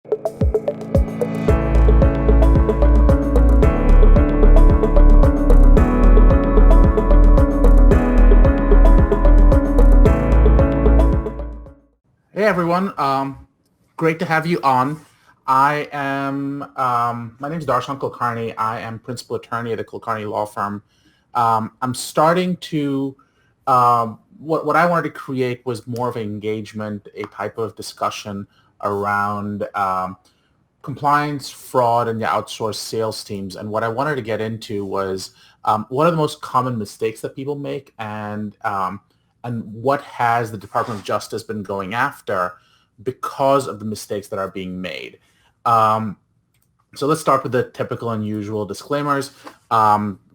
Hey everyone, great to have you on. My name is Darshan Kulkarni. I am principal attorney at the Kulkarni law firm. I'm starting to, what I wanted to create was more of an engagement, a type of discussion around compliance, fraud, and the outsourced sales teams. And what I wanted to get into was what are the most common mistakes that people make, and what has the Department of Justice been going after because of the mistakes that are being made. So let's start with the typical and usual disclaimers.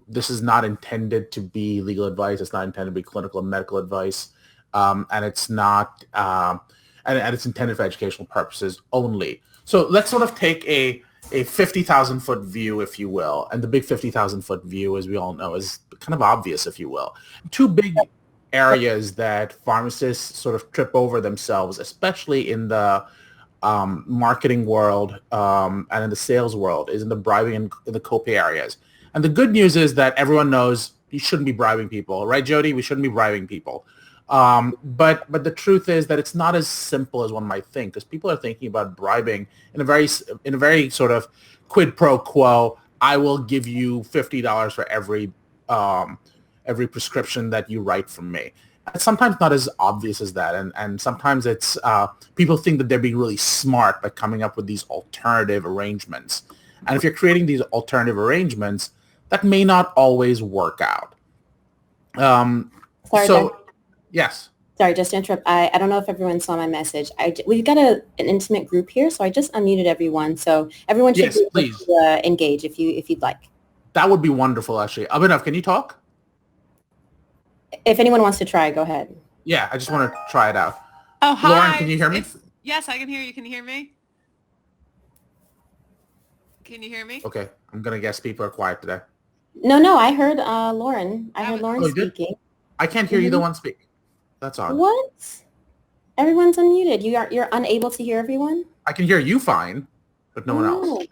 This is not intended to be legal advice. It's not intended to be clinical and medical advice, and it's not, and it's intended for educational purposes only. So let's sort of take a 50,000 foot view, if you will, and the big 50,000 foot view, as we all know, is kind of obvious, if you will. Two big areas that pharmacists sort of trip over themselves, especially in the marketing world and in the sales world, is in the bribing and the copay areas. And the good news is that everyone knows you shouldn't be bribing people, right, Jody? We shouldn't be bribing people. But the truth is that it's not as simple as one might think, because people are thinking about bribing in a very sort of quid pro quo. I will give you $50 for every prescription that you write from me. It's sometimes not as obvious as that. And sometimes it's people think that they're being really smart by coming up with these alternative arrangements. And if you're creating these alternative arrangements, that may not always work out. Yes. Sorry, just to interrupt. I don't know if everyone saw my message. We've got an intimate group here, so I just unmuted everyone. So everyone should be able to engage if you'd like. That would be wonderful, actually. Abhinav, can you talk? If anyone wants to try, go ahead. Yeah, I just want to try it out. Oh, hi. Lauren, can you hear me? Yes, I can hear you. Can you hear me? Can you hear me? Okay, I'm going to guess people are quiet today. No, I heard Lauren. I heard Lauren speaking. I can't hear either one speak. That's odd. What? Everyone's unmuted. You're unable to hear everyone? I can hear you fine, but no one else.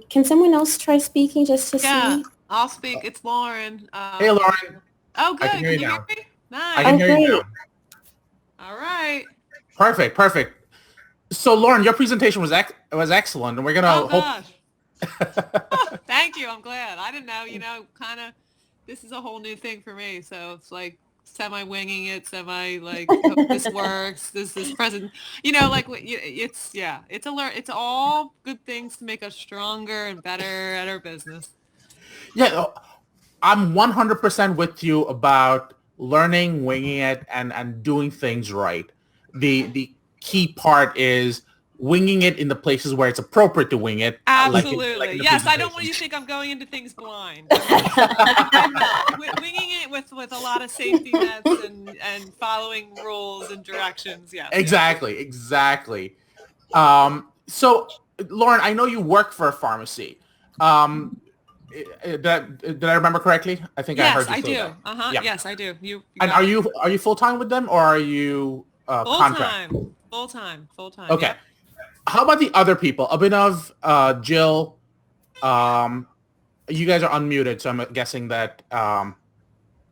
Can someone else try speaking just to see? Yeah, I'll speak. It's Lauren. Hey, Lauren. Oh, good. I can hear you now. Me? Nice. I can hear you now. All right. Perfect. So, Lauren, your presentation was excellent, and we're gonna gosh. Thank you. I'm glad. I didn't know. Kind of. This is a whole new thing for me, so it's like semi-winging it, hope this works. This present. It's all good things to make us stronger and better at our business. Yeah. I'm 100% with you about learning, winging it, and doing things right. The key part is winging it in the places where it's appropriate to wing it. Absolutely. Yes, I don't want you to think I'm going into things blind. Winging it with a lot of safety nets and following rules and directions. Yeah. Exactly. So, Lauren, I know you work for a pharmacy. Did I remember correctly? I think I heard you say that. Yeah. Yes, I do. You and are you full time with them, or are you contract? Full time. Okay. Yeah. How about the other people? Abhinav, Jill, you guys are unmuted, so I'm guessing that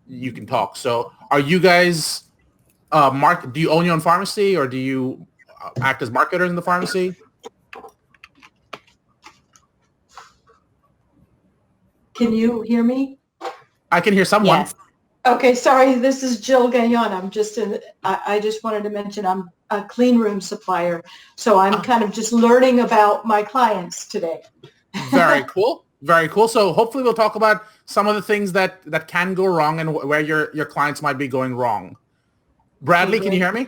you can talk. So, are you guys do you own your own pharmacy, or do you act as marketers in the pharmacy? Can you hear me? I can hear someone. Yes. Okay, sorry. This is Jill Gagnon. I just wanted to mention I'm a clean room supplier, so I'm kind of just learning about my clients today. Very cool. So hopefully we'll talk about some of the things that can go wrong and where your clients might be going wrong. Bradley, can you hear me?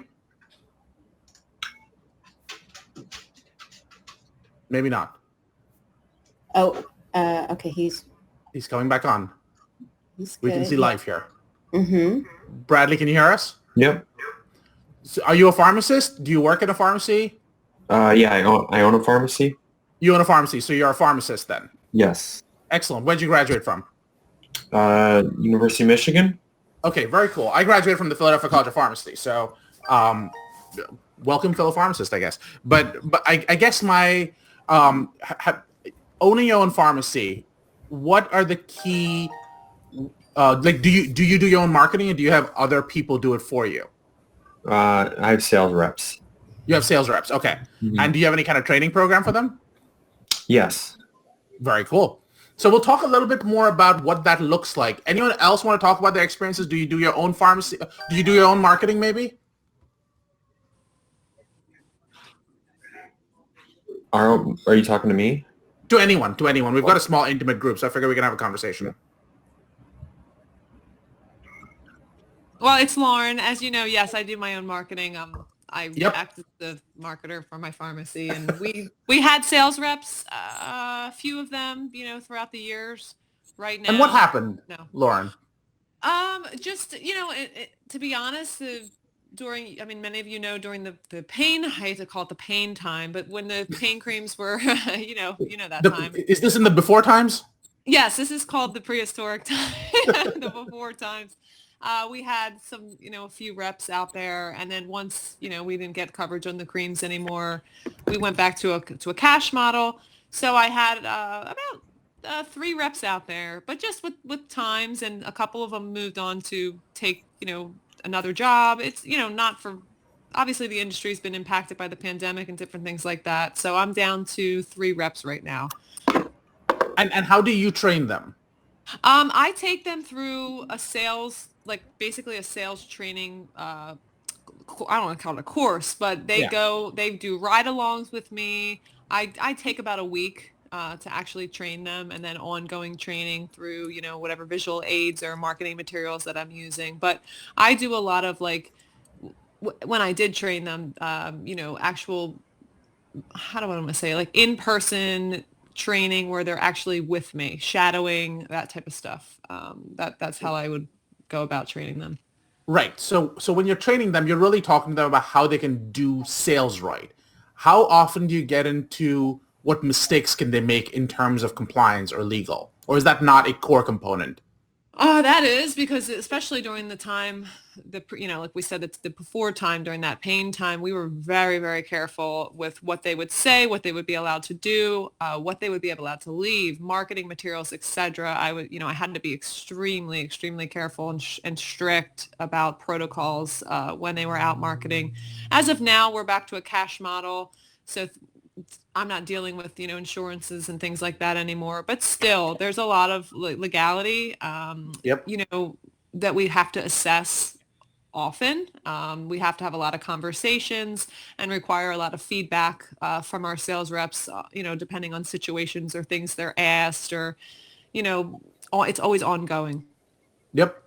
Maybe not. Oh, okay. He's coming back on. We can see live here. Mm-hmm. Bradley, can you hear us? Yep. So are you a pharmacist? Do you work in a pharmacy? Yeah, I own a pharmacy. You own a pharmacy, so you're a pharmacist then? Yes. Excellent. Where'd you graduate from? University of Michigan. Okay, very cool. I graduated from the Philadelphia College of Pharmacy, so welcome fellow pharmacist, I guess. But I guess my owning your own pharmacy, what are the key like do you do your own marketing, and do you have other people do it for you? I have sales reps. You have sales reps, okay. And do you have any kind of training program for them? Yes. Very cool. So we'll talk a little bit more about what that looks like. Anyone else want to talk about their experiences? Do you do your own pharmacy? Do you do your own marketing maybe? Are you talking to me? To anyone. We've got a small intimate group, so I figure we can have a conversation. Well, it's Lauren. As you know, yes, I do my own marketing. I act as the marketer for my pharmacy, and we had sales reps, a few of them, throughout the years. Right now. And what happened, Lauren? Just to be honest, many of you know during the pain, I hate to call it the pain time, but when the pain creams were, that time. Is this in the before times? Yes, this is called the prehistoric time, the before times. We had some, a few reps out there, and then once, we didn't get coverage on the creams anymore, we went back to a cash model. So I had about 3 reps out there, but just with times, and a couple of them moved on to take, another job. It's, not for, obviously the industry's been impacted by the pandemic and different things like that. So I'm down to 3 reps right now. And how do you train them? I take them through a sales, basically a sales training, I don't want to call it a course, but they do ride-alongs with me. I take about a week to actually train them, and then ongoing training through, whatever visual aids or marketing materials that I'm using. But I do a lot of when I did train them, actual, how do I want to say, in-person training where they're actually with me, shadowing, that type of stuff. That's how I would go about training them. Right. So when you're training them, you're really talking to them about how they can do sales right. How often do you get into what mistakes can they make in terms of compliance or legal? Or is that not a core component? That is, because especially during the time, like we said, it's the before time, during that pain time, we were very, very careful with what they would say, what they would be allowed to do, what they would be allowed to leave, marketing materials, etc. I had to be extremely, extremely careful and strict about protocols when they were out marketing. As of now, we're back to a cash model. So I'm not dealing with, insurances and things like that anymore, but still there's a lot of legality, that we have to assess often. We have to have a lot of conversations and require a lot of feedback from our sales reps, depending on situations or things they're asked, or, it's always ongoing. Yep.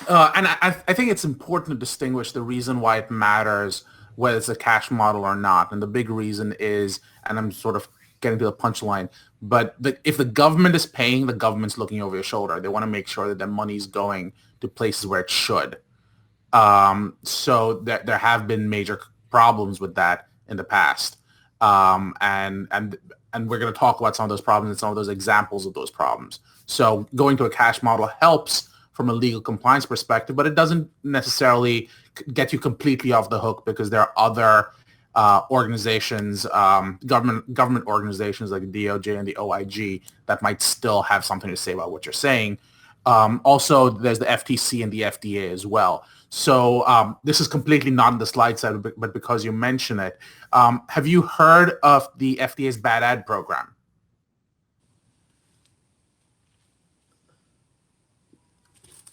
And I think it's important to distinguish the reason why it matters whether it's a cash model or not. And the big reason is, and I'm sort of getting to the punchline, but if the government is paying, the government's looking over your shoulder. They want to make sure that their money's going to places where it should. So there have been major problems with that in the past. And we're going to talk about some of those problems and some of those examples of those problems. So going to a cash model helps from a legal compliance perspective, but it doesn't necessarily get you completely off the hook, because there are other organizations, government organizations like the DOJ and the OIG that might still have something to say about what you're saying. Also, there's the FTC and the FDA as well. So this is completely not on the slide side, but because you mention it, have you heard of the FDA's bad ad program?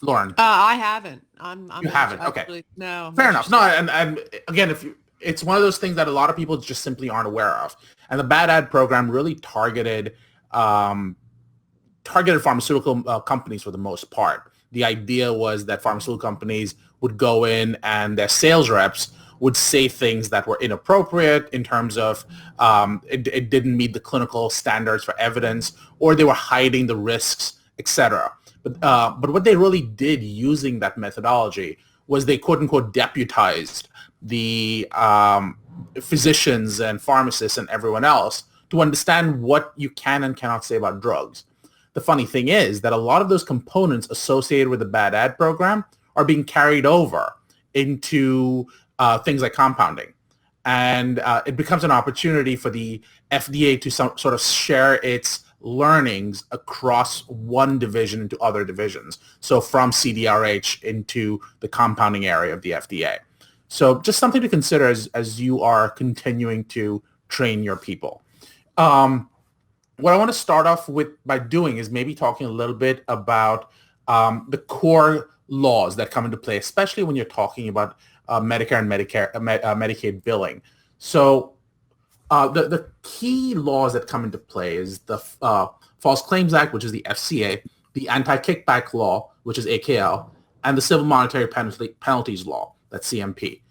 Lauren? I haven't. You haven't? Okay. Actually, no. Fair enough. No, and again, it's one of those things that a lot of people just simply aren't aware of. And the bad ad program really targeted pharmaceutical companies for the most part. The idea was that pharmaceutical companies would go in and their sales reps would say things that were inappropriate in terms of it didn't meet the clinical standards for evidence, or they were hiding the risks, etc. But what they really did using that methodology was they quote unquote deputized the physicians and pharmacists and everyone else to understand what you can and cannot say about drugs. The funny thing is that a lot of those components associated with the bad ad program are being carried over into things like compounding. And it becomes an opportunity for the FDA to sort of share its learnings across one division into other divisions. So from CDRH into the compounding area of the FDA. So just something to consider as you are continuing to train your people. What I want to start off with by doing is maybe talking a little bit about the core laws that come into play, especially when you're talking about Medicare and Medicaid billing. So the key laws that come into play is the False Claims Act, which is the FCA, the Anti-Kickback Law, which is AKL, and the Civil Monetary Penalties Law, that's CMP.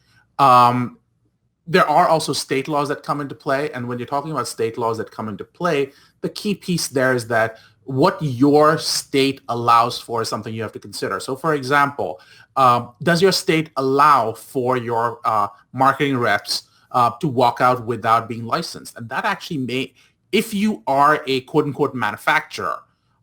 There are also state laws that come into play, and when you're talking about state laws that come into play, the key piece there is that what your state allows for is something you have to consider. So, for example, does your state allow for your marketing reps to walk out without being licensed? And that actually may, if you are a quote-unquote manufacturer,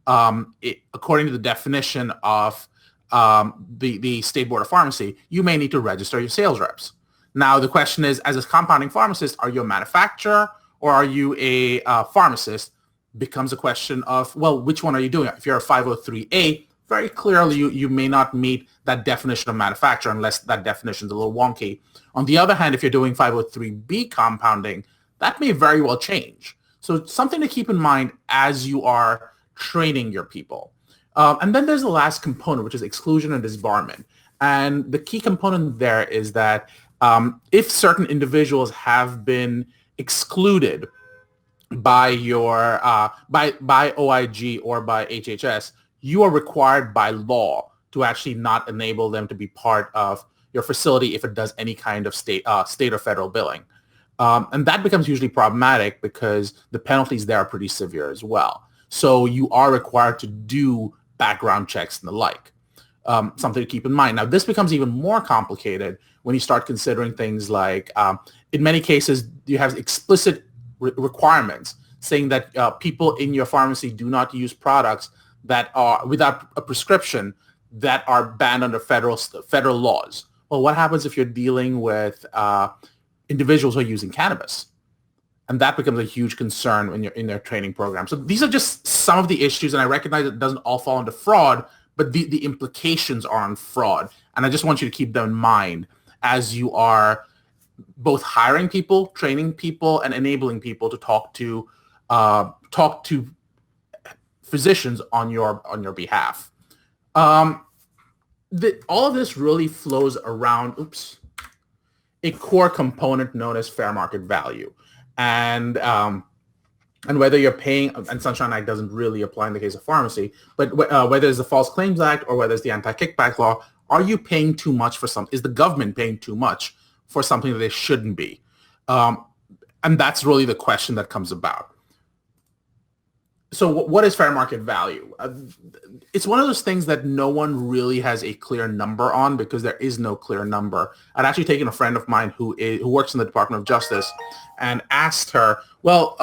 according to the definition of the State Board of Pharmacy, you may need to register your sales reps. Now, the question is, as a compounding pharmacist, are you a manufacturer or are you a pharmacist? Becomes a question of, well, which one are you doing? If you're a 503A, very clearly you may not meet that definition of manufacturer unless that definition is a little wonky. On the other hand, if you're doing 503B compounding, that may very well change. So something to keep in mind as you are training your people. And then there's the last component, which is exclusion and disbarment. And the key component there is that if certain individuals have been excluded by your by OIG or by HHS, you are required by law to actually not enable them to be part of your facility if it does any kind of state or federal billing. And that becomes hugely problematic because the penalties there are pretty severe as well. So you are required to do background checks and the like. Something to keep in mind. Now, this becomes even more complicated when you start considering things like, in many cases, you have explicit requirements saying that people in your pharmacy do not use products that are without a prescription that are banned under federal laws. Well, what happens if you're dealing with individuals who are using cannabis? And that becomes a huge concern when you're in their training program. So these are just some of the issues, and I recognize it doesn't all fall into fraud, but the implications are on fraud. And I just want you to keep them in mind as you are both hiring people, training people, and enabling people to talk to physicians on your behalf. All of this really flows around a core component known as fair market value, and whether you're paying, and Sunshine Act doesn't really apply in the case of pharmacy, but whether it's the False Claims Act or whether it's the Anti-Kickback Law, are you paying too much for something? Is the government paying too much for something that they shouldn't be? And that's really the question that comes about. So what is fair market value? It's one of those things that no one really has a clear number on because there is no clear number. I'd actually taken a friend of mine who works in the Department of Justice and asked her, well,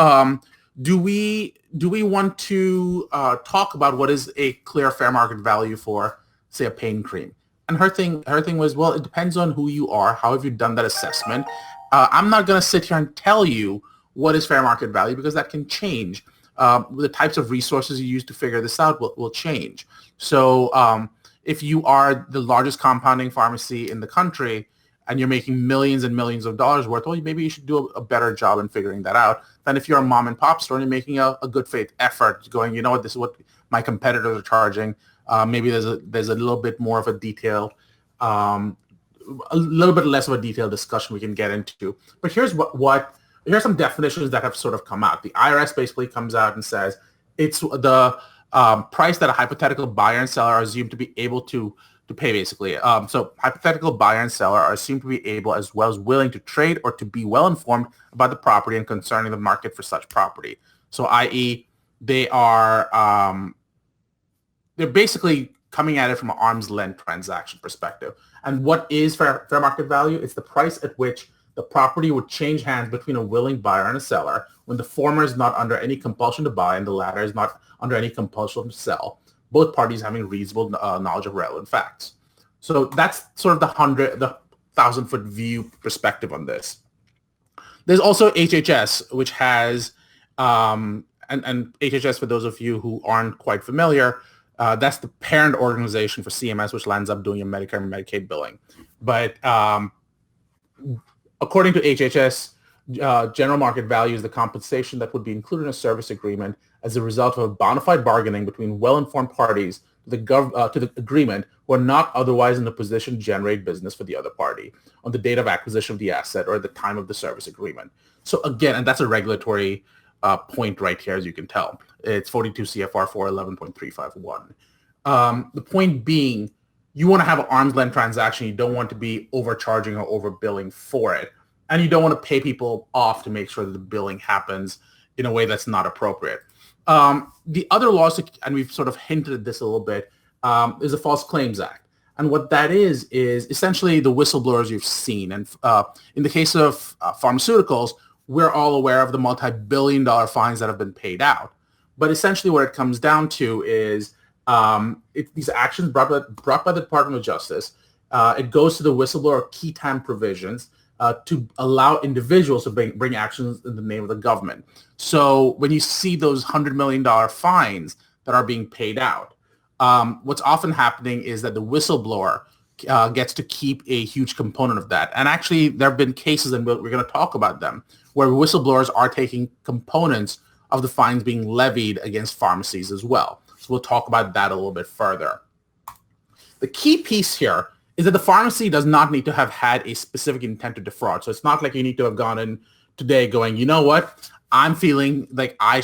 do we want to talk about what is a clear fair market value for, say, a pain cream? And her thing was, well, it depends on who you are. How have you done that assessment? I'm not going to sit here and tell you what is fair market value because that can change. The types of resources you use to figure this out will change. So if you are the largest compounding pharmacy in the country and you're making millions and millions of dollars worth, well, maybe you should do a better job in figuring that out than if you're a mom and pop store and you're making a good faith effort going, you know what, this is what my competitors are charging. Maybe there's a little bit more of a detailed, a little bit less of a detailed discussion we can get into. But here's here's some definitions that have sort of come out. The IRS basically comes out and says it's the price that a hypothetical buyer and seller are assumed to be able to pay, basically. So hypothetical buyer and seller are assumed to be able as well as willing to trade or to be well informed about the property and concerning the market for such property. So i.e. they are they're basically coming at it from an arm's length transaction perspective. And what is fair market value? It's the price at which the property would change hands between a willing buyer and a seller when the former is not under any compulsion to buy and the latter is not under any compulsion to sell, both parties having reasonable knowledge of relevant facts. So that's sort of the 1,000-foot view perspective on this. There's also HHS, which has, and HHS, for those of you who aren't quite familiar, that's the parent organization for CMS, which lands up doing your Medicare and Medicaid billing. But according to HHS, general market value is the compensation that would be included in a service agreement as a result of a bona fide bargaining between well-informed parties to the agreement who are not otherwise in a position to generate business for the other party on the date of acquisition of the asset or at the time of the service agreement. So again, and that's a regulatory point right here, as you can tell. It's 42 CFR 411.351. The point being, you want to have an arm's length transaction. You don't want to be overcharging or overbilling for it. And you don't want to pay people off to make sure that the billing happens in a way that's not appropriate. The other laws, and we've sort of hinted at this a little bit, is the False Claims Act. And what that is essentially the whistleblowers you've seen. And in the case of pharmaceuticals, we're all aware of the multi-billion-dollar fines that have been paid out. But essentially what it comes down to is these actions brought by the Department of Justice. It goes to the whistleblower key time provisions to allow individuals to bring actions in the name of the government. So when you see those $100 million fines that are being paid out, what's often happening is that the whistleblower gets to keep a huge component of that. And actually, there have been cases, and we're going to talk about them, where whistleblowers are taking components of the fines being levied against pharmacies as well. So we'll talk about that a little bit further. The key piece here is that the pharmacy does not need to have had a specific intent to defraud. So it's not like you need to have gone in today going, you know what, I'm feeling like I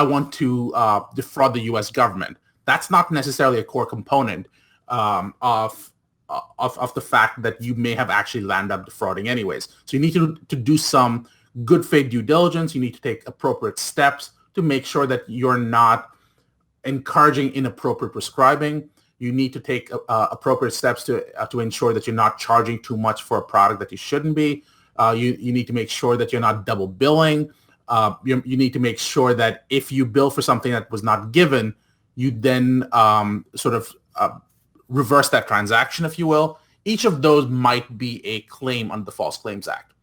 want to defraud the U.S. government. That's not necessarily a core component of the fact that you may have actually landed up defrauding anyways. So you need to do some good faith due diligence. You need to take appropriate steps to make sure that you're not encouraging inappropriate prescribing. You need to take appropriate steps to ensure that you're not charging too much for a product that you shouldn't be. You need to make sure that you're not double billing. You need to make sure that if you bill for something that was not given, you then reverse that transaction, if you will. Each of those might be a claim under the False Claims Act.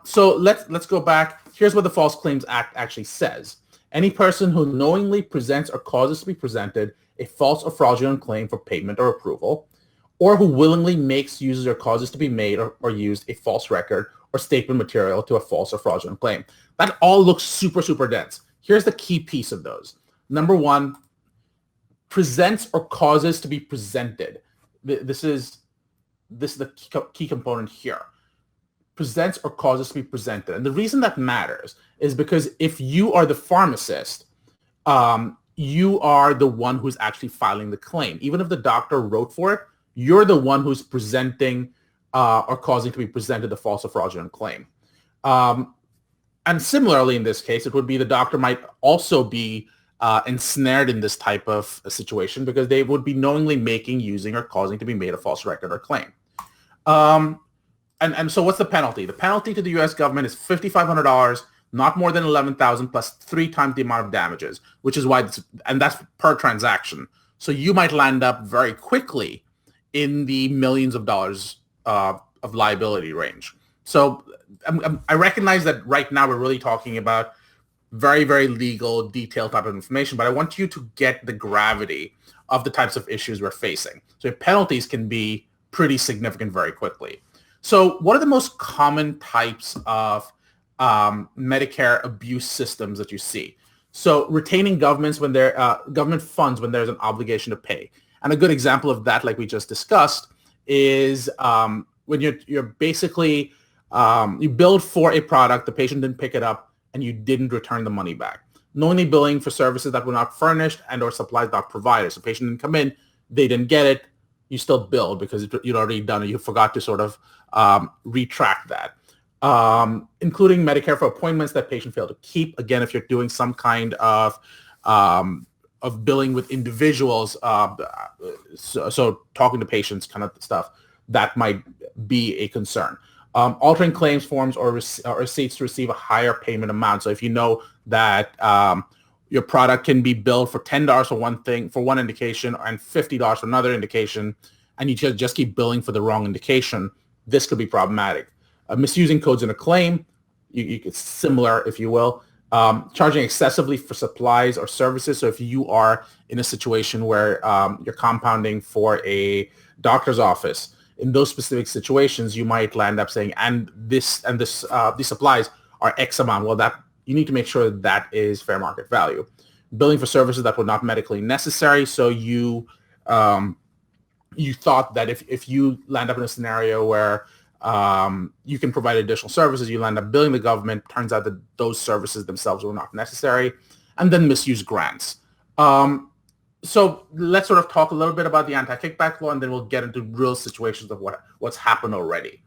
So let's go back. Here's what the False Claims Act actually says. Any person who knowingly presents or causes to be presented a false or fraudulent claim for payment or approval, or who willingly makes, uses, or causes to be made or used a false record or statement material to a false or fraudulent claim. That all looks super, super dense. Here's the key piece of those. Number one, presents or causes to be presented. This is the key component here. Presents or causes to be presented. And the reason that matters is because if you are the pharmacist, you are the one who's actually filing the claim. Even if the doctor wrote for it, you're the one who's presenting or causing to be presented the false or fraudulent claim. And similarly, in this case, it would be the doctor might also be ensnared in this type of a situation because they would be knowingly making, using, or causing to be made a false record or claim. And so what's the penalty? The penalty to the U.S. government is $5,500, not more than $11,000 plus 3 times the amount of damages, which is why, and that's per transaction. So you might land up very quickly in the millions of dollars of liability range. So I recognize that right now we're really talking about very, very legal, detailed type of information, but I want you to get the gravity of the types of issues we're facing. So penalties can be pretty significant very quickly. So what are the most common types of Medicare abuse systems that you see? So retaining government funds when there's an obligation to pay. And a good example of that, like we just discussed, is when you're basically, you billed for a product, the patient didn't pick it up, and you didn't return the money back. Knowingly billing for services that were not furnished and or supplies not provided. So the patient didn't come in, they didn't get it, you still billed because you'd already done it. You forgot to sort of retract that. Including Medicare for appointments that patient failed to keep. Again, if you're doing some kind of billing with individuals, so talking to patients kind of stuff, that might be a concern. Altering claims forms or receipts to receive a higher payment amount. So if you know that your product can be billed for $10 for one thing, for one indication, and $50 for another indication, and you just keep billing for the wrong indication, this could be problematic. Misusing codes in a claim, you could similar, if you will. Charging excessively for supplies or services. So if you are in a situation where you're compounding for a doctor's office, in those specific situations, you might land up saying, these supplies are X amount. Well, that you need to make sure that is fair market value. Billing for services that were not medically necessary. So you thought that if you land up in a scenario where you can provide additional services, you land up billing the government. Turns out that those services themselves were not necessary. And then misuse grants. So let's sort of talk a little bit about the anti-kickback law, and then we'll get into real situations of what's happened already.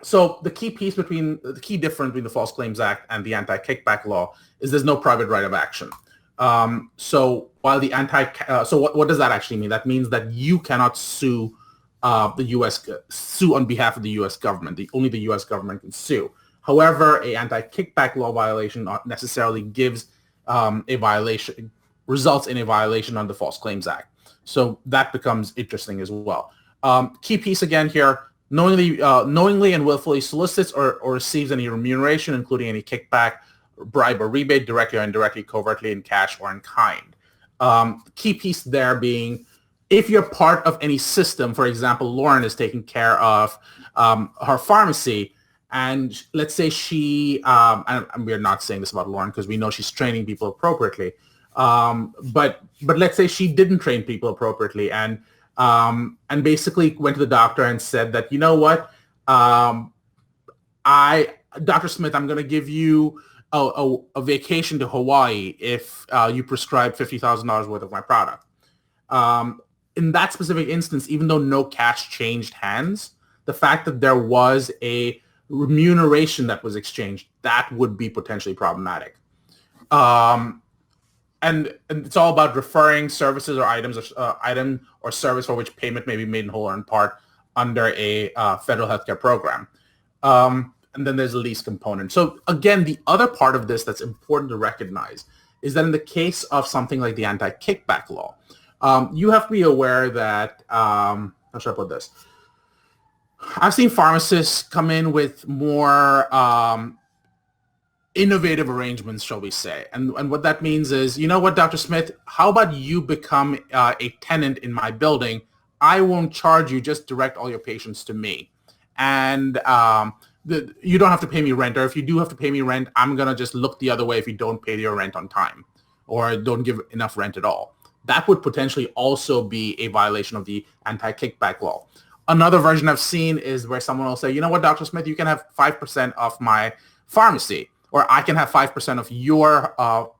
So the key difference between the False Claims Act and the anti-kickback law is there's no private right of action. So while the what does that actually mean? That means that you cannot sue sue on behalf of the U.S. government. Only the U.S. government can sue. However, a anti-kickback law violation not necessarily results in a violation under the False Claims Act. So that becomes interesting as well. Key piece again here: knowingly and willfully solicits or receives any remuneration, including any kickback, bribe, or rebate, directly or indirectly, covertly, in cash or in kind. Key piece there being, if you're part of any system, for example, Lauren is taking care of her pharmacy, and let's say she, and we're not saying this about Lauren because we know she's training people appropriately, but let's say she didn't train people appropriately and basically went to the doctor and said that, you know what, Dr. Smith, I'm going to give you a vacation to Hawaii if you prescribe $50,000 worth of my product. In that specific instance, even though no cash changed hands, the fact that there was a remuneration that was exchanged, that would be potentially problematic. And it's all about referring services or item or service for which payment may be made in whole or in part under a federal healthcare program. And then there's a lease component. So again, the other part of this that's important to recognize is that in the case of something like the anti-kickback law, you have to be aware that, how should I put this? I've seen pharmacists come in with more innovative arrangements, shall we say. And what that means is, you know what, Dr. Smith, how about you become a tenant in my building? I won't charge you, just direct all your patients to me. And you don't have to pay me rent, or if you do have to pay me rent, I'm going to just look the other way if you don't pay your rent on time or don't give enough rent at all. That would potentially also be a violation of the anti-kickback law. Another version I've seen is where someone will say, you know what, Dr. Smith, you can have 5% of my pharmacy, or I can have 5% of your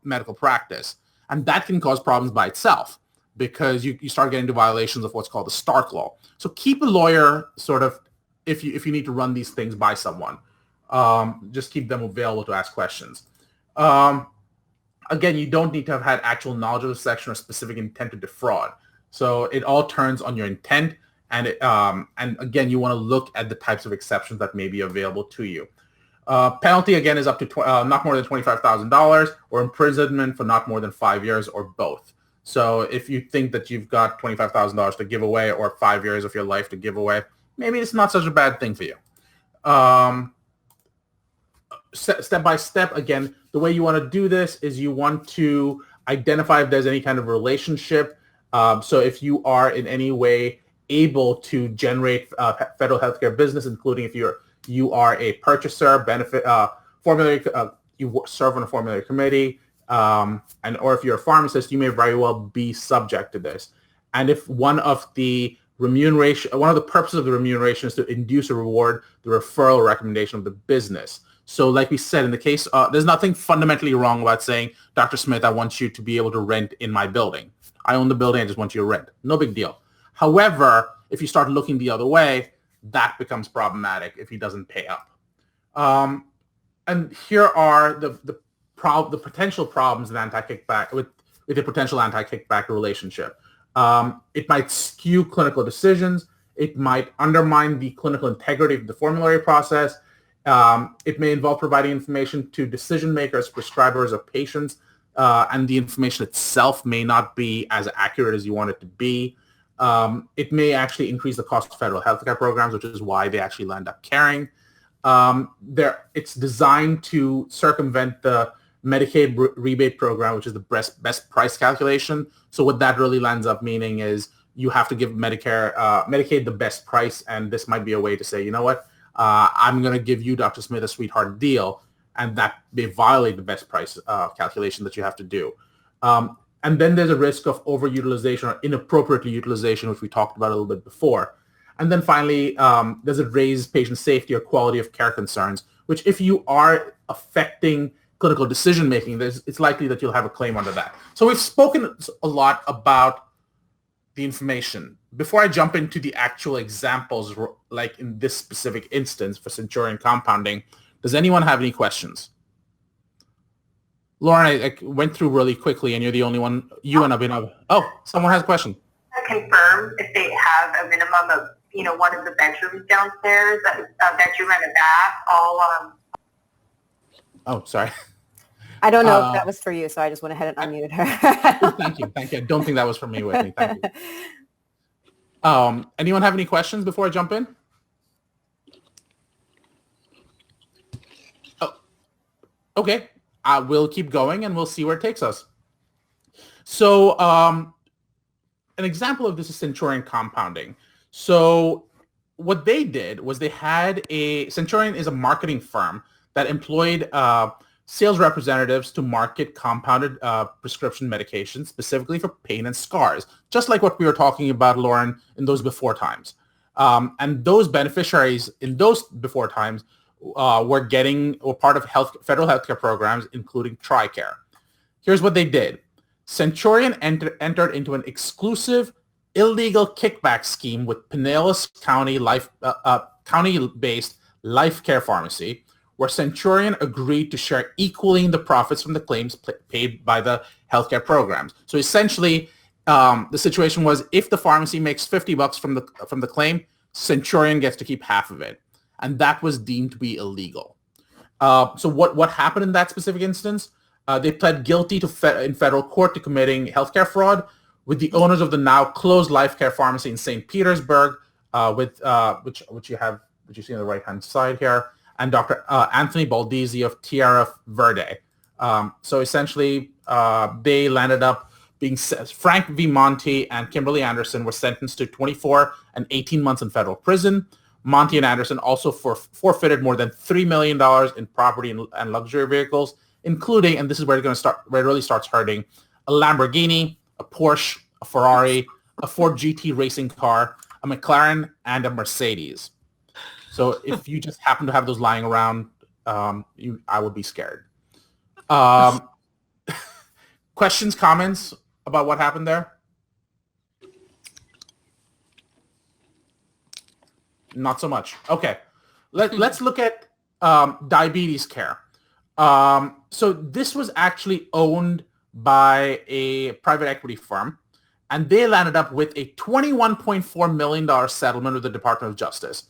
medical practice. And that can cause problems by itself because you start getting into violations of what's called the Stark law. So keep a lawyer sort of, if you need to run these things by someone, just keep them available to ask questions. Again, you don't need to have had actual knowledge of the section or specific intent to defraud. So it all turns on your intent. And again, you want to look at the types of exceptions that may be available to you. Penalty, again, is up to not more than $25,000 or imprisonment for not more than 5 years or both. So if you think that you've got $25,000 to give away or 5 years of your life to give away, maybe it's not such a bad thing for you. Step by step, again, the way you want to do this is you want to identify if there's any kind of relationship. So if you are in any way able to generate federal healthcare business, including if you are a purchaser, benefit formulary, you serve on a formulary committee, or if you're a pharmacist, you may very well be subject to this. And if one of the purposes of the remuneration is to induce or reward the referral or recommendation of the business. So like we said, in the case, there's nothing fundamentally wrong about saying, Dr. Smith, I want you to be able to rent in my building. I own the building. I just want you to rent. No big deal. However, if you start looking the other way, that becomes problematic if he doesn't pay up. And here are the potential problems in anti-kickback with a potential anti-kickback relationship. It might skew clinical decisions. It might undermine the clinical integrity of the formulary process. It may involve providing information to decision makers, prescribers, or patients, and the information itself may not be as accurate as you want it to be. It may actually increase the cost of federal healthcare programs, which is why they actually end up carrying. It's designed to circumvent the Medicaid rebate program, which is the best price calculation. So what that really ends up meaning is you have to give Medicaid the best price, and this might be a way to say, you know what, I'm going to give you, Dr. Smith, a sweetheart deal, and that may violate the best price calculation that you have to do. And then there's a risk of overutilization or inappropriate utilization, which we talked about a little bit before. And then finally, does it raise patient safety or quality of care concerns, which if you are affecting clinical decision-making, it's likely that you'll have a claim under that. So we've spoken a lot about the information. Before I jump into the actual examples, like in this specific instance for Centurion compounding, does anyone have any questions? Lauren, I went through really quickly, and you're the only one. You and Abhinav. Oh, someone has a question. Confirm if they have a minimum of, one of the bedrooms downstairs, a bedroom and a bath, all. Oh, sorry. I don't know if that was for you, so I just went ahead and unmuted her. Thank you. I don't think that was for me, Whitney. Thank you. Anyone have any questions before I jump in? Oh, okay. We'll keep going, and we'll see where it takes us. So an example of this is Centurion compounding. So what they did was Centurion is a marketing firm that employed sales representatives to market compounded prescription medications specifically for pain and scars, just like what we were talking about, Lauren, in those before times. And those beneficiaries in those before times were part of federal healthcare programs, including TRICARE. Here's what they did. Centurion entered into an exclusive illegal kickback scheme with Pinellas County county-based Life Care Pharmacy, where Centurion agreed to share equally in the profits from the claims paid by the healthcare programs. So essentially, the situation was if the pharmacy makes $50 from the claim, Centurion gets to keep half of it, and that was deemed to be illegal. So what happened in that specific instance? They pled guilty in federal court to committing healthcare fraud with the owners of the now closed Life Care Pharmacy in St. Petersburg, which you see on the right hand side here, and Dr. Anthony Baldizzi of Tierra Verde. So essentially, they landed up being Frank V. Monty and Kimberly Anderson were sentenced to 24 and 18 months in federal prison. Monty and Anderson also forfeited more than $3 million in property and luxury vehicles, including, and this is where it really starts hurting, a Lamborghini, a Porsche, a Ferrari, a Ford GT racing car, a McLaren, and a Mercedes. So if you just happen to have those lying around, I would be scared. Questions, comments about what happened there? Not so much. Okay. Let's look at diabetes care. So this was actually owned by a private equity firm, and they landed up with a $21.4 million settlement with the Department of Justice.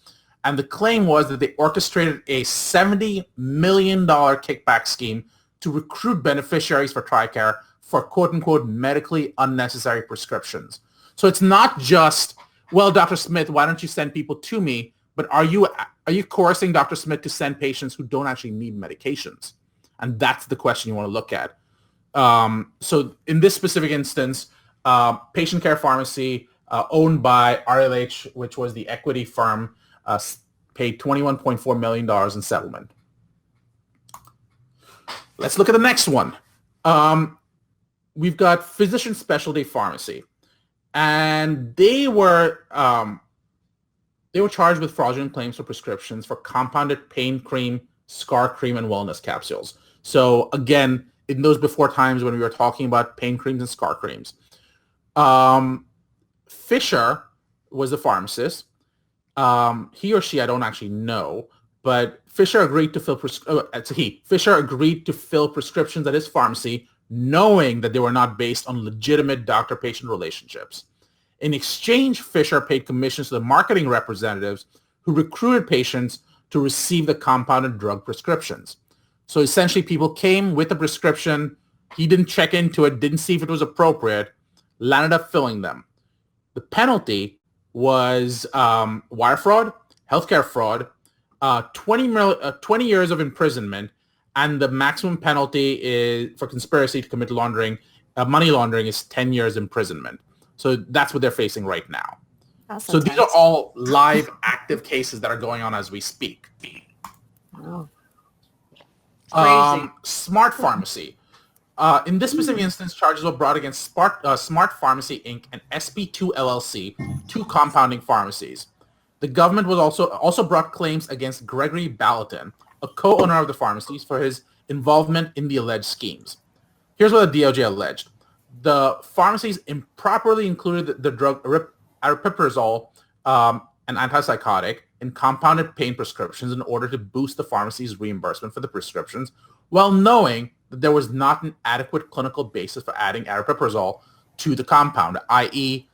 And the claim was that they orchestrated a $70 million kickback scheme to recruit beneficiaries for TRICARE for quote-unquote medically unnecessary prescriptions. So it's not just, well, Dr. Smith, why don't you send people to me? But are you coercing Dr. Smith to send patients who don't actually need medications? And that's the question you want to look at. So in this specific instance, Patient Care Pharmacy, owned by RLH, which was the equity firm, paid $21.4 million in settlement. Let's look at the next one. We've got Physician Specialty Pharmacy, and they were charged with fraudulent claims for prescriptions for compounded pain cream, scar cream, and wellness capsules. So again, in those before times when we were talking about pain creams and scar creams, Fisher was the pharmacist. He or she, I don't actually know, but Fisher agreed to fill Fisher agreed to fill prescriptions at his pharmacy, knowing that they were not based on legitimate doctor-patient relationships. In exchange, Fisher paid commissions to the marketing representatives who recruited patients to receive the compounded drug prescriptions. So essentially, people came with a prescription. He didn't check into it, didn't see if it was appropriate, landed up filling them. The penalty was wire fraud, healthcare fraud, 20 years of imprisonment, and the maximum penalty is for conspiracy to commit money laundering is 10 years imprisonment. So that's what they're facing right now. So these are all live, active cases that are going on as we speak. Wow. Smart Pharmacy. In this specific instance, charges were brought against Smart Pharmacy Inc. and SP2 LLC, two compounding pharmacies. The government was also brought claims against Gregory Ballatin, a co-owner of the pharmacies, for his involvement in the alleged schemes. Here's what the DOJ alleged. The pharmacies improperly included the drug aripiprazole, an antipsychotic, in compounded pain prescriptions in order to boost the pharmacy's reimbursement for the prescriptions, while knowing that there was not an adequate clinical basis for adding aripiprazole to the compound, i.e.,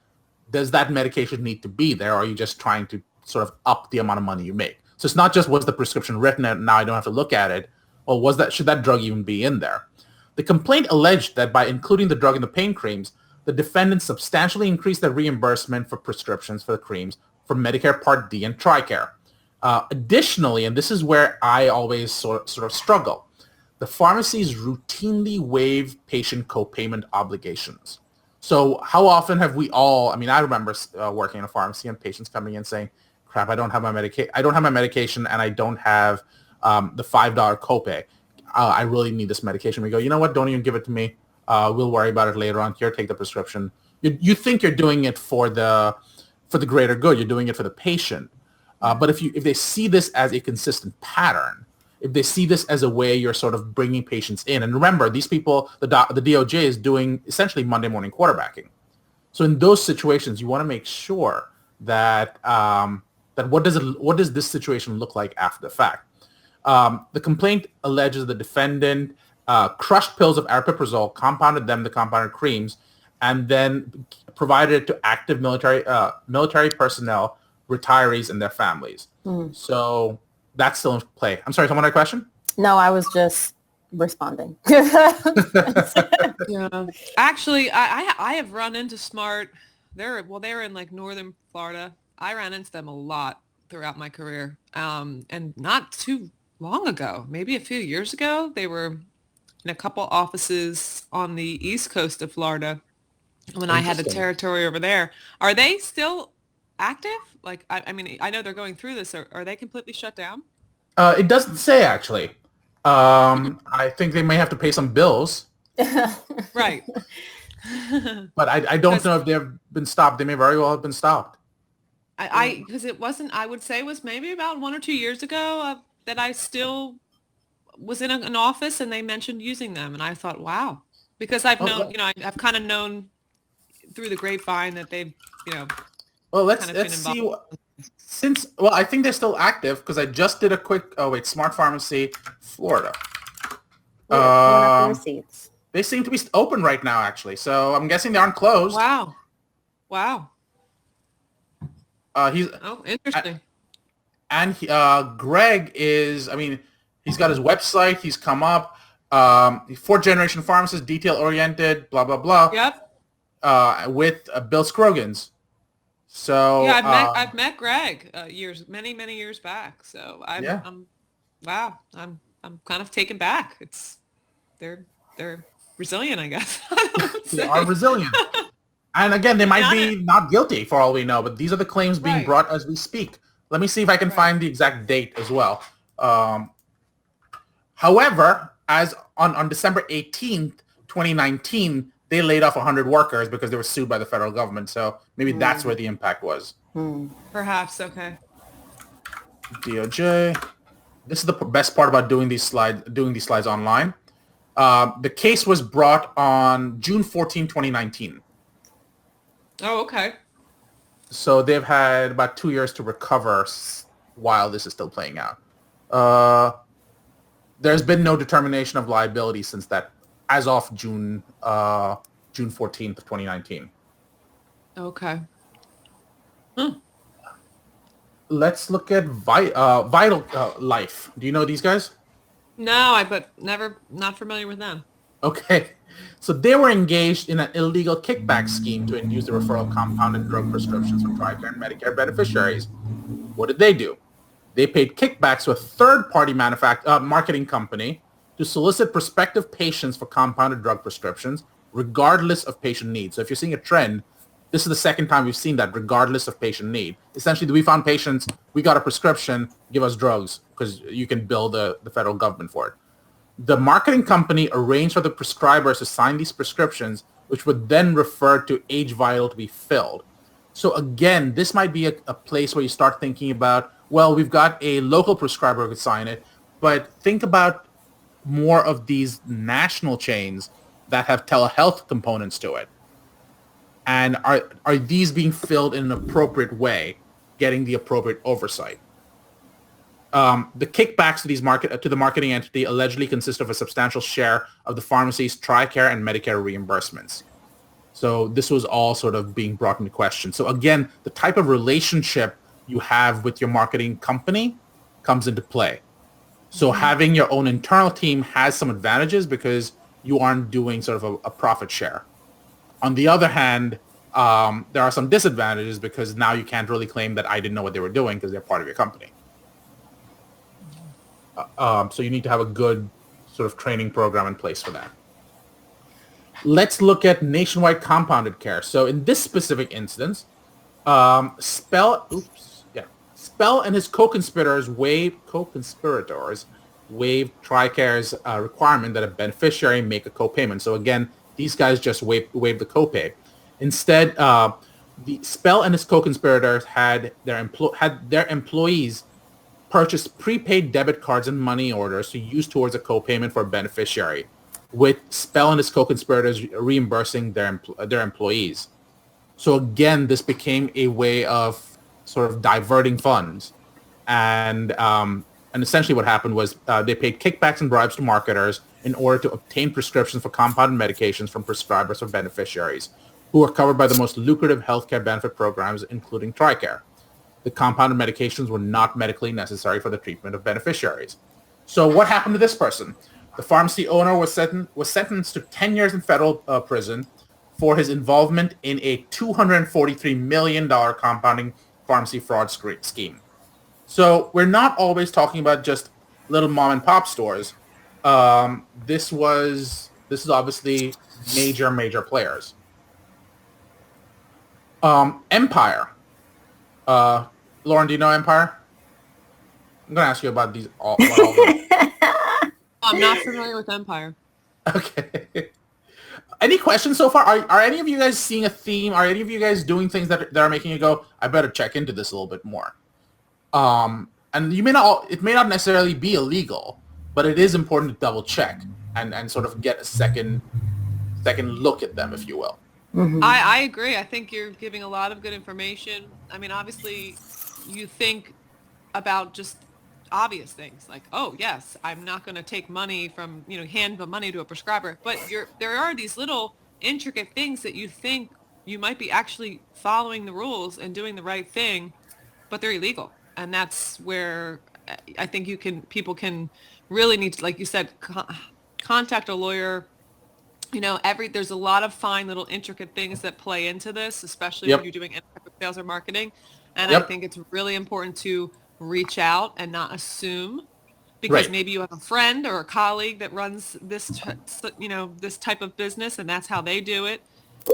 does that medication need to be there, or are you just trying to sort of up the amount of money you make? So it's not just was the prescription written and now I don't have to look at it, or should that drug even be in there? The complaint alleged that by including the drug in the pain creams, the defendants substantially increased their reimbursement for prescriptions for the creams for Medicare Part D and TRICARE. Additionally, and this is where I always sort of struggle, the pharmacies routinely waive patient co-payment obligations. So how often have we all, I remember working in a pharmacy and patients coming in saying, crap, I don't have my medication and I don't have the $5 copay. I really need this medication. We go, you know what? Don't even give it to me. We'll worry about it later on. Here, take the prescription. You think you're doing it for the greater good. You're doing it for the patient. But if they see this as a consistent pattern, if they see this as a way you're sort of bringing patients in, and remember, these people, the DOJ is doing essentially Monday morning quarterbacking. So in those situations, you want to make sure that what does this situation look like after the fact? The complaint alleges the defendant crushed pills of aripiprazole, compounded them to compounded creams, and then provided it to active military personnel, retirees, and their families. So that's still in play. I'm sorry, someone had a question? No, I was just responding. Yeah. Actually, I have run into Smart. They're in like northern Florida. I ran into them a lot throughout my career. And not too long ago, maybe a few years ago, they were in a couple offices on the east coast of Florida when I had the territory over there. Are they still active? Like, I know they're going through this. Are they completely shut down? It doesn't say, actually. I think they may have to pay some bills. Right. But I don't know if they've been stopped. They may very well have been stopped. Because it wasn't, I would say it was maybe about 1 or 2 years ago that I still was in an office and they mentioned using them. And I thought, wow, because I've known, I've kind of known through the grapevine that they've, well, let's see. I think they're still active because I just did a quick, Smart Pharmacy, Florida. They seem to be open right now, actually. So I'm guessing they aren't closed. Wow. Interesting. Greg is, he's got his website. He's come up. Fourth generation pharmacist, detail oriented, blah, blah, blah. Yep. With Bill Scroggins. So yeah, I've met Greg many years back. So I'm kind of taken back. They're resilient, I guess. They are resilient. And again, they might be not guilty for all we know, but these are the claims being brought as we speak. Let me see if I can find the exact date as well. However, as on December 18th, 2019, they laid off 100 workers because they were sued by the federal government. So maybe that's where the impact was. Perhaps. Okay. DOJ. This is the best part about doing these slides online. The case was brought on June 14, 2019. Oh, okay. So they've had about 2 years to recover while this is still playing out. There's been no determination of liability since that, as of June 14th of 2019. Okay. Let's look at Vital Life. Do you know these guys? No, but not familiar with them. Okay. So they were engaged in an illegal kickback scheme to induce the referral of compounded drug prescriptions from TRICARE and Medicare beneficiaries. What did they do? They paid kickbacks to a third-party marketing company to solicit prospective patients for compounded drug prescriptions, regardless of patient need. So if you're seeing a trend, this is the second time we've seen that, regardless of patient need. Essentially, we found patients, we got a prescription, give us drugs, because you can bill the federal government for it. The marketing company arranged for the prescribers to sign these prescriptions, which would then refer to age vial to be filled. So again, this might be a place where you start thinking about, well, we've got a local prescriber who could sign it, but think about more of these national chains that have telehealth components to it. And are these being filled in an appropriate way, getting the appropriate oversight? The kickbacks to the marketing entity allegedly consist of a substantial share of the pharmacy's TRICARE and Medicare reimbursements. So this was all sort of being brought into question. So again, the type of relationship you have with your marketing company comes into play. So having your own internal team has some advantages because you aren't doing sort of a profit share. On the other hand, there are some disadvantages because now you can't really claim that I didn't know what they were doing because they're part of your company. So you need to have a good sort of training program in place for that. Let's look at nationwide compounded care. So in this specific instance, Spell and his co-conspirators waived TRICARE's requirement that a beneficiary make a co-payment. So again, these guys just waived the co-pay. Instead, the Spell and his co-conspirators had their employees purchase prepaid debit cards and money orders to use towards a co-payment for a beneficiary, with Spell and his co-conspirators reimbursing their employees. So again, this became a way of sort of diverting funds. And essentially what happened was they paid kickbacks and bribes to marketers in order to obtain prescriptions for compounded medications from prescribers or beneficiaries who are covered by the most lucrative healthcare benefit programs, including TRICARE. The compounded medications were not medically necessary for the treatment of beneficiaries. So what happened to this person? The pharmacy owner was sentenced to 10 years in federal prison for his involvement in a $243 million compounding pharmacy fraud scheme. So we're not always talking about just little mom and pop stores. This is obviously major players. Empire. Lauren, do you know Empire? I'm going to ask you about these all. I'm not familiar with Empire. Okay. Any questions so far? Are any of you guys seeing a theme? Are any of you guys doing things that are making you go, I better check into this a little bit more? And it may not necessarily be illegal, but it is important to double check and sort of get a second look at them, if you will. Mm-hmm. I agree. I think you're giving a lot of good information. I mean, obviously, you think about just obvious things like, oh, yes, I'm not going to take money from, hand the money to a prescriber. But there are these little intricate things that you think you might be actually following the rules and doing the right thing, but they're illegal. And that's where I think people can really need to, like you said, contact a lawyer. There's a lot of fine little intricate things that play into this, especially when you're doing any type of sales or marketing. And I think it's really important to reach out and not assume, because maybe you have a friend or a colleague that runs this type of business and that's how they do it.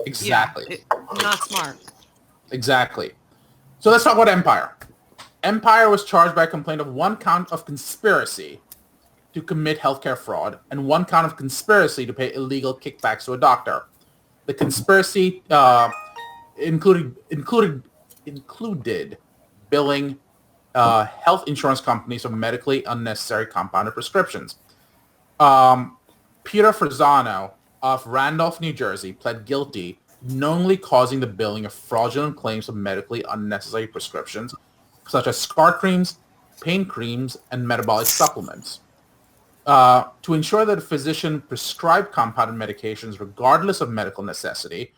Exactly. Not smart. Exactly. So let's talk about Empire. Empire was charged by a complaint of 1 count of conspiracy to commit healthcare fraud and 1 count of conspiracy to pay illegal kickbacks to a doctor. The conspiracy included billing health insurance companies for medically unnecessary compounded prescriptions. Peter Frazano of Randolph, New Jersey, pled guilty, knowingly causing the billing of fraudulent claims for medically unnecessary prescriptions, such as scar creams, pain creams, and metabolic supplements. To ensure that a physician prescribed compounded medications regardless of medical necessity,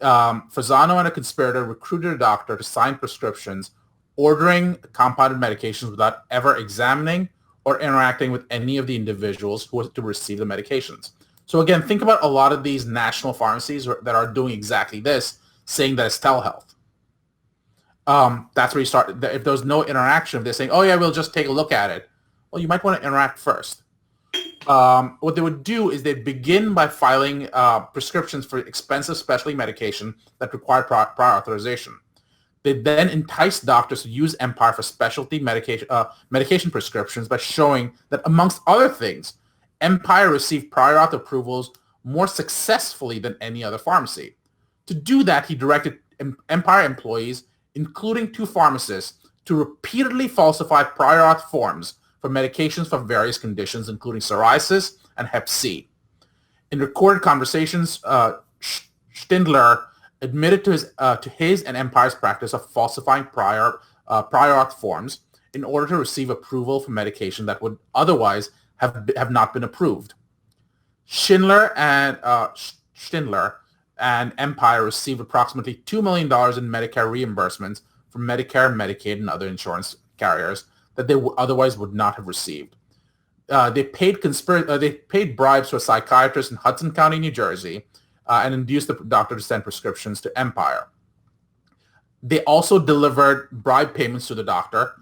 Frazano and a conspirator recruited a doctor to sign prescriptions ordering compounded medications without ever examining or interacting with any of the individuals who were to receive the medications. So again, think about a lot of these national pharmacies that are doing exactly this, saying that it's telehealth. That's where you start. If there's no interaction, if they're saying, oh yeah, we'll just take a look at it. Well, you might want to interact first. What they would do is they'd begin by filing prescriptions for expensive specialty medication that require prior authorization. They then entice doctors to use Empire for specialty medication prescriptions by showing that, amongst other things, Empire received prior auth approvals more successfully than any other pharmacy. To do that, he directed Empire employees, including 2 pharmacists, to repeatedly falsify prior auth forms for medications for various conditions, including psoriasis and Hep C. In recorded conversations, Stindler admitted to his and Empire's practice of falsifying prior auth forms in order to receive approval for medication that would otherwise have not been approved. Stindler and Empire received approximately $2 million in Medicare reimbursements from Medicare, Medicaid, and other insurance carriers that they otherwise would not have received. They paid bribes to a psychiatrist in Hudson County, New Jersey, and induced the doctor to send prescriptions to Empire. They also delivered bribe payments to the doctor.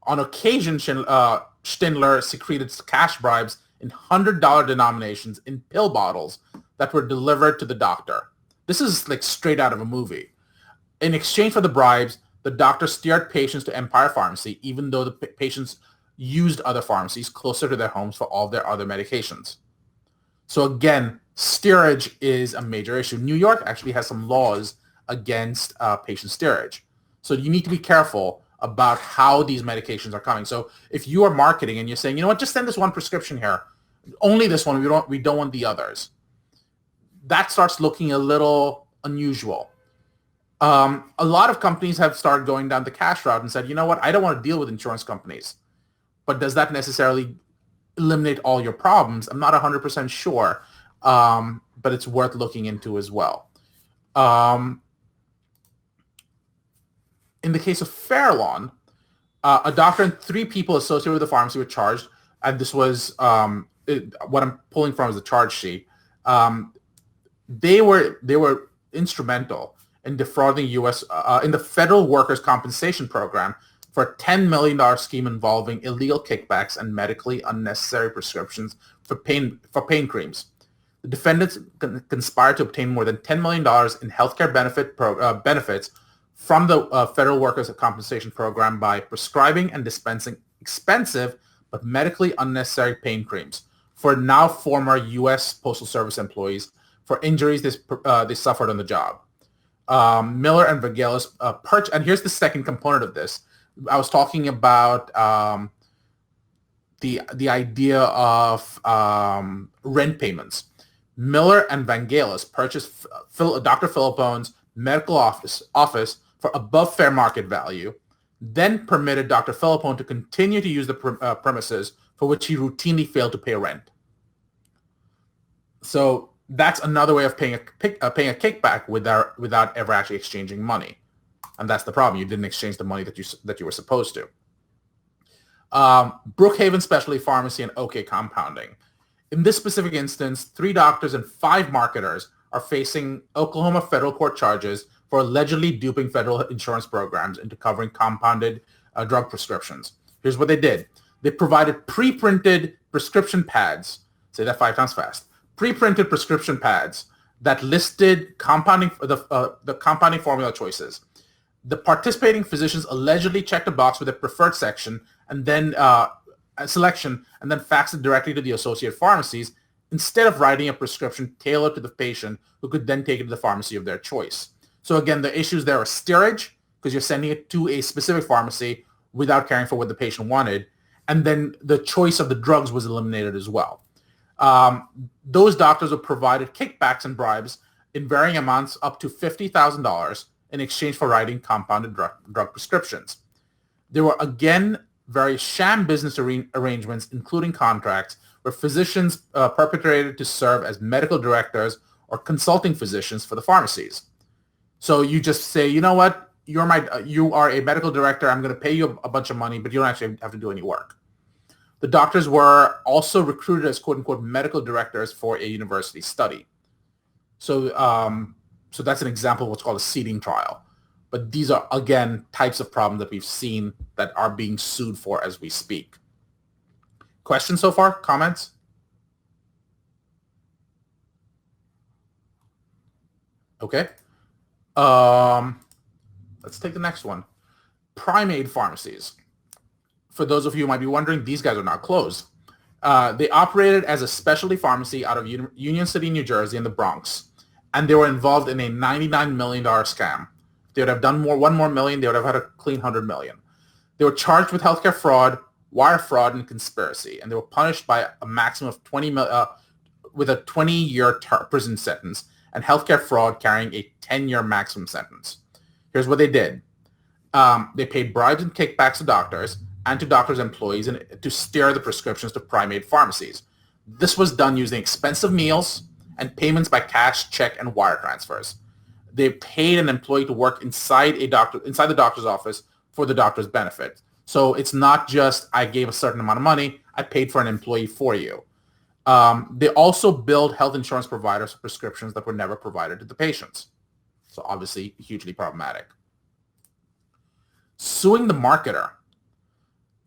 On occasion, Stindler secreted cash bribes in $100 denominations in pill bottles that were delivered to the doctor. This is like straight out of a movie. In exchange for the bribes, the doctor steered patients to Empire Pharmacy, even though the patients used other pharmacies closer to their homes for all their other medications. So again, steerage is a major issue. New York actually has some laws against patient steerage. So you need to be careful about how these medications are coming. So if you are marketing and you're saying, you know what, just send this one prescription here, only this one, we don't want the others, that starts looking a little unusual. A lot of companies have started going down the cash route and said, you know what, I don't want to deal with insurance companies. But does that necessarily eliminate all your problems? I'm not 100% sure, but it's worth looking into as well. In the case of Fairlawn, a doctor and 3 people associated with the pharmacy were charged, and this was what I'm pulling from is the charge sheet. They were instrumental in defrauding U.S. In the Federal Workers' Compensation Program for a $10 million scheme involving illegal kickbacks and medically unnecessary prescriptions for pain creams. The defendants conspired to obtain more than $10 million in healthcare benefits from the Federal Workers' Compensation Program by prescribing and dispensing expensive but medically unnecessary pain creams for now former U.S. Postal Service employees for injuries they suffered on the job. Miller and Vangelis and here's the second component of this. I was talking about the idea of rent payments. Miller and Vangelis purchased Dr. Philippone's medical office for above fair market value, then permitted Dr. Philippone to continue to use the premises for which he routinely failed to pay rent. So that's another way of paying a kickback without ever actually exchanging money. And that's the problem. You didn't exchange the money that you were supposed to. Brookhaven Specialty Pharmacy and OK Compounding. In this specific instance, 3 doctors and 5 marketers are facing Oklahoma federal court charges for allegedly duping federal insurance programs into covering compounded drug prescriptions. Here's what they did. They provided pre-printed prescription pads, say that 5 times fast, pre-printed prescription pads that listed the compounding formula choices. The participating physicians allegedly checked a box with a preferred section and then selection and then faxed it directly to the associate pharmacies instead of writing a prescription tailored to the patient who could then take it to the pharmacy of their choice. So again, the issues there are steerage because you're sending it to a specific pharmacy without caring for what the patient wanted. And then the choice of the drugs was eliminated as well. Those doctors were provided kickbacks and bribes in varying amounts up to $50,000 in exchange for writing compounded drug prescriptions. There were, again, various sham business arrangements, including contracts, where physicians perpetrated to serve as medical directors or consulting physicians for the pharmacies. So you just say, you know what, you are a medical director, I'm going to pay you a bunch of money, but you don't actually have to do any work. The doctors were also recruited as quote-unquote medical directors for a university study. So, so that's an example of what's called a seeding trial. But these are, again, types of problems that we've seen that are being sued for as we speak. Questions so far? Comments? Okay. Let's take the next one. Primate pharmacies. For those of you who might be wondering, these guys are now closed. They operated as a specialty pharmacy out of Union City, New Jersey, in the Bronx, and they were involved in a $99 million scam. If they would have done one more million, they would have had a clean $100 million. They were charged with healthcare fraud, wire fraud, and conspiracy, and they were punished by a maximum of with a 20-year prison sentence, and healthcare fraud carrying a 10-year maximum sentence. Here's what they did. They paid bribes and kickbacks to doctors and to doctors' employees to steer the prescriptions to primate pharmacies. This was done using expensive meals and payments by cash, check, and wire transfers. They paid an employee to work inside the doctor's office for the doctor's benefit. So it's not just I gave a certain amount of money, I paid for an employee for you. They also billed health insurance providers for prescriptions that were never provided to the patients. So obviously hugely problematic. Suing the marketer.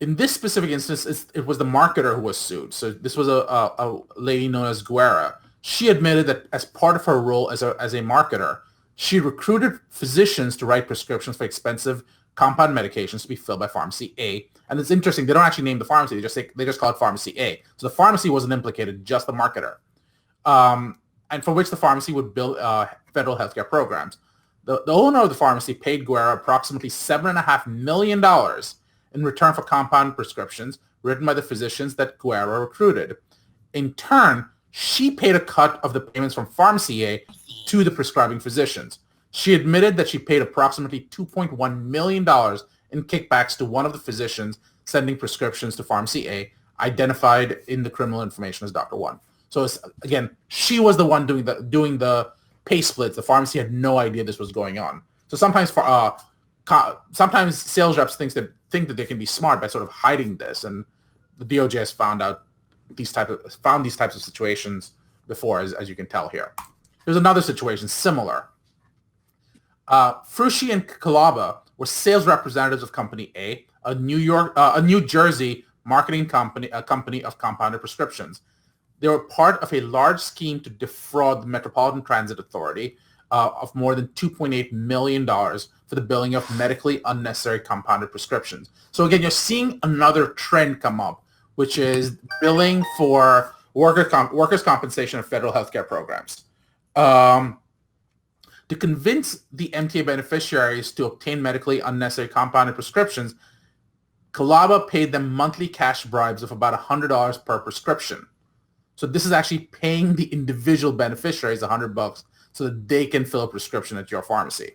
In this specific instance, it was the marketer who was sued. So this was a lady known as Guerra. She admitted that as part of her role as a marketer, she recruited physicians to write prescriptions for expensive compound medications to be filled by Pharmacy A. And it's interesting, they don't actually name the pharmacy, they just call it Pharmacy A. So the pharmacy wasn't implicated, just the marketer. And for which the pharmacy would bill federal healthcare programs. The owner of the pharmacy paid Guerra approximately $7.5 million in return for compound prescriptions written by the physicians that Guerra recruited. In turn, she paid a cut of the payments from Pharmacy A to the prescribing physicians. She admitted that she paid approximately $2.1 million in kickbacks to one of the physicians sending prescriptions to Pharmacy A, identified in the criminal information as Dr. 1. So again, she was the one doing the pay splits. The pharmacy had no idea this was going on. So sometimes sales reps think that they can be smart by sort of hiding this, and the DOJ has found these types of situations before, as you can tell here. There's another situation similar. Frusci and Kalaba were sales representatives of Company A, a New Jersey marketing company, a company of compounded prescriptions. They were part of a large scheme to defraud the Metropolitan Transit Authority of more than $2.8 million for the billing of medically unnecessary compounded prescriptions. So again, you're seeing another trend come up, which is billing for workers' compensation and federal healthcare programs. To convince the MTA beneficiaries to obtain medically unnecessary compounded prescriptions, Kalaba paid them monthly cash bribes of about $100 per prescription. So this is actually paying the individual beneficiaries $100 so that they can fill a prescription at your pharmacy.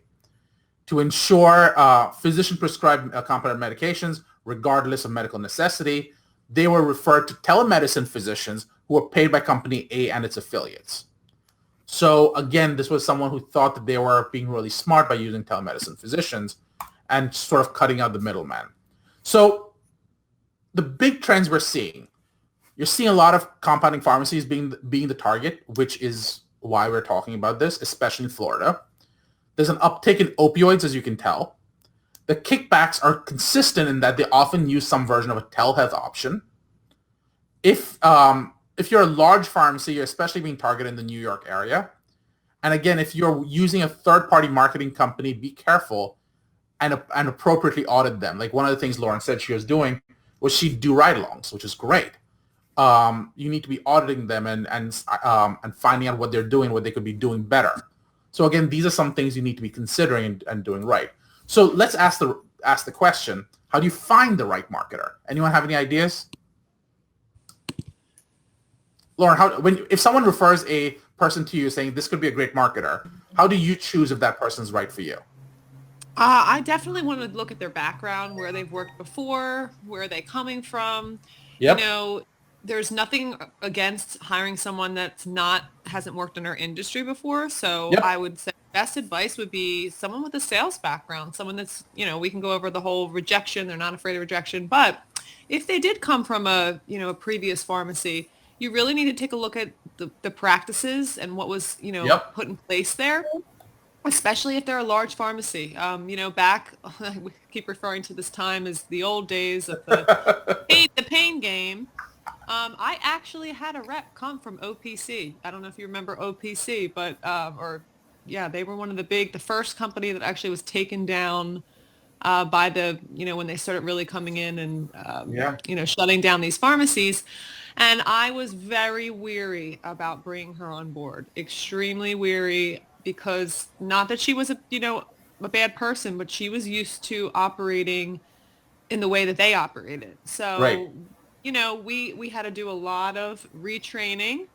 To ensure physician-prescribed compounded medications, regardless of medical necessity, they were referred to telemedicine physicians who were paid by Company A and its affiliates. So again, this was someone who thought that they were being really smart by using telemedicine physicians and sort of cutting out the middleman. So the big trends we're seeing, you're seeing a lot of compounding pharmacies being the target, which is why we're talking about this, especially in Florida. There's an uptick in opioids, as you can tell. The kickbacks are consistent in that they often use some version of a telehealth option. If you're a large pharmacy, you're especially being targeted in the New York area. And again, if you're using a third-party marketing company, be careful and appropriately audit them. Like one of the things Lauren said she was doing was she'd do ride-alongs, which is great. You need to be auditing them and finding out what they're doing, what they could be doing better. So again, these are some things you need to be considering and doing right. So let's ask the question: how do you find the right marketer? Anyone have any ideas? Lauren, if someone refers a person to you saying this could be a great marketer, how do you choose if that person's right for you? I definitely want to look at their background, where they've worked before, where they're coming from. Yep. You know, there's nothing against hiring someone that hasn't worked in our industry before. So yep. I would say best advice would be someone with a sales background, someone that's, we can go over the whole rejection. They're not afraid of rejection, but if they did come from a previous pharmacy, you really need to take a look at the practices and what was, put in place there, especially if they're a large pharmacy. Back, we keep referring to this time as the old days of the pain game. I actually had a rep come from OPC. I don't know if you remember OPC, but they were one of the first company that actually was taken down by when they started really coming in and, shutting down these pharmacies. And I was very weary about bringing her on board, extremely weary, because not that she was a bad person, but she was used to operating in the way that they operated. So, right. We had to do a lot of retraining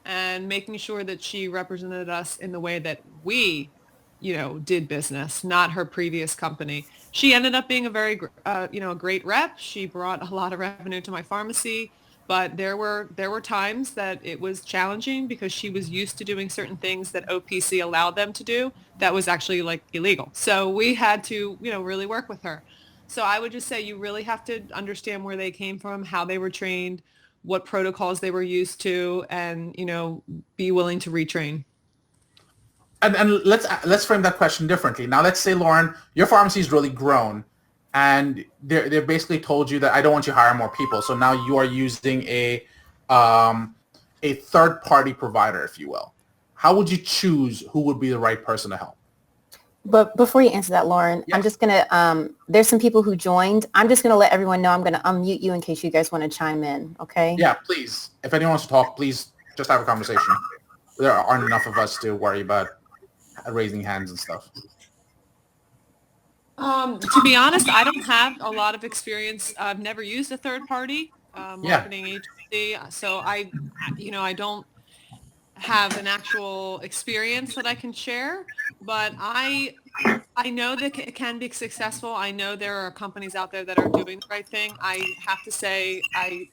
and making sure that she represented us in the way that we, did business, not her previous company. She ended up being a very, a great rep. She brought a lot of revenue to my pharmacy, but there were times that it was challenging because she was used to doing certain things that OPC allowed them to do that was actually like illegal. So we had to, really work with her. So I would just say you really have to understand where they came from, how they were trained, what protocols they were used to, and, be willing to retrain. And let's frame that question differently. Now, let's say, Lauren, your pharmacy's really grown, and they basically told you that I don't want you to hire more people. So now you are using a third-party provider, if you will. How would you choose who would be the right person to help? But before you answer that, Lauren, Yeah. I'm just going to, there's some people who joined. I'm just going to let everyone know I'm going to unmute you in case you guys want to chime in, okay? Yeah, please. If anyone wants to talk, please just have a conversation. There aren't enough of us to worry about raising hands and stuff. To be honest, I don't have a lot of experience. I've never used a third-party marketing agency, so I don't have an actual experience that I can share, but I know that it can be successful. I know there are companies out there that are doing the right thing. I have to say I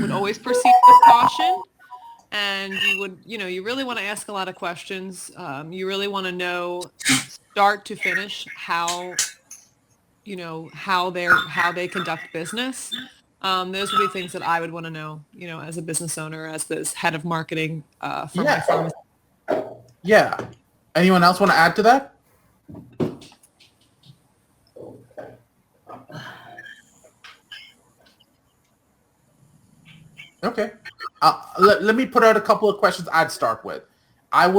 would always proceed with caution, and you really want to ask a lot of questions. You really want to know start to finish how they conduct business. Those would be things that I would want to know, as a business owner, as this head of marketing for my pharmacy. Yeah. Anyone else want to add to that? Okay. Let me put out a couple of questions I'd start with. I'd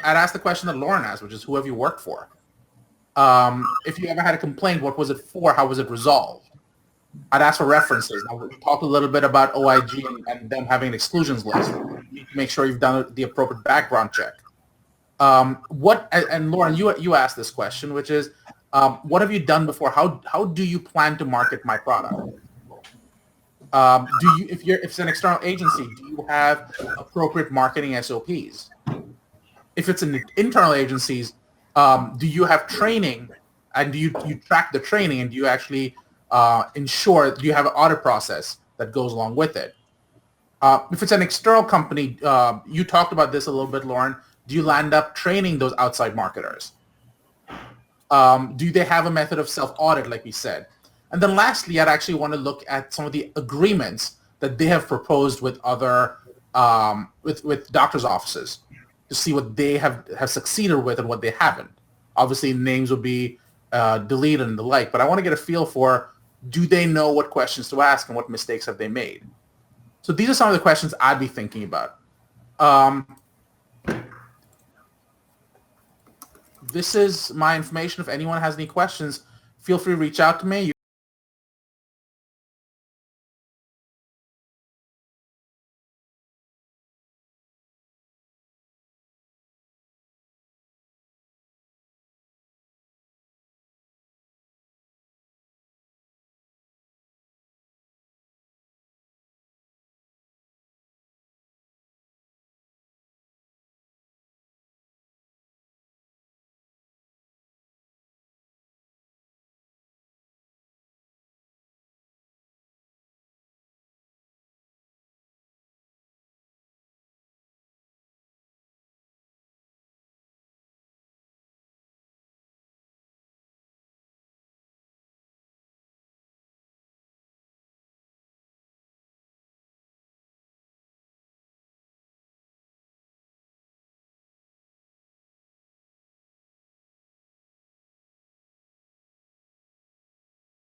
ask the question that Lauren asked, which is, who have you worked for? If you ever had a complaint, what was it for? How was it resolved? I'd ask for references. I would talk a little bit about OIG and them having an exclusions list. You need to make sure you've done the appropriate background check. And Lauren, you asked this question, which is, what have you done before? How do you plan to market my product? If it's an external agency, do you have appropriate marketing SOPs? If it's an internal agencies, do you have training, and do you track the training, and do you actually do you have an audit process that goes along with it? If it's an external company, you talked about this a little bit, Lauren. Do you land up training those outside marketers? Do they have a method of self-audit, like we said? And then lastly, I'd actually want to look at some of the agreements that they have proposed with other with doctors' offices to see what they have succeeded with and what they haven't. Obviously, names will be deleted and the like, but I want to get a feel for, do they know what questions to ask and what mistakes have they made? So these are some of the questions I'd be thinking about. This is my information. If anyone has any questions, feel free to reach out to me.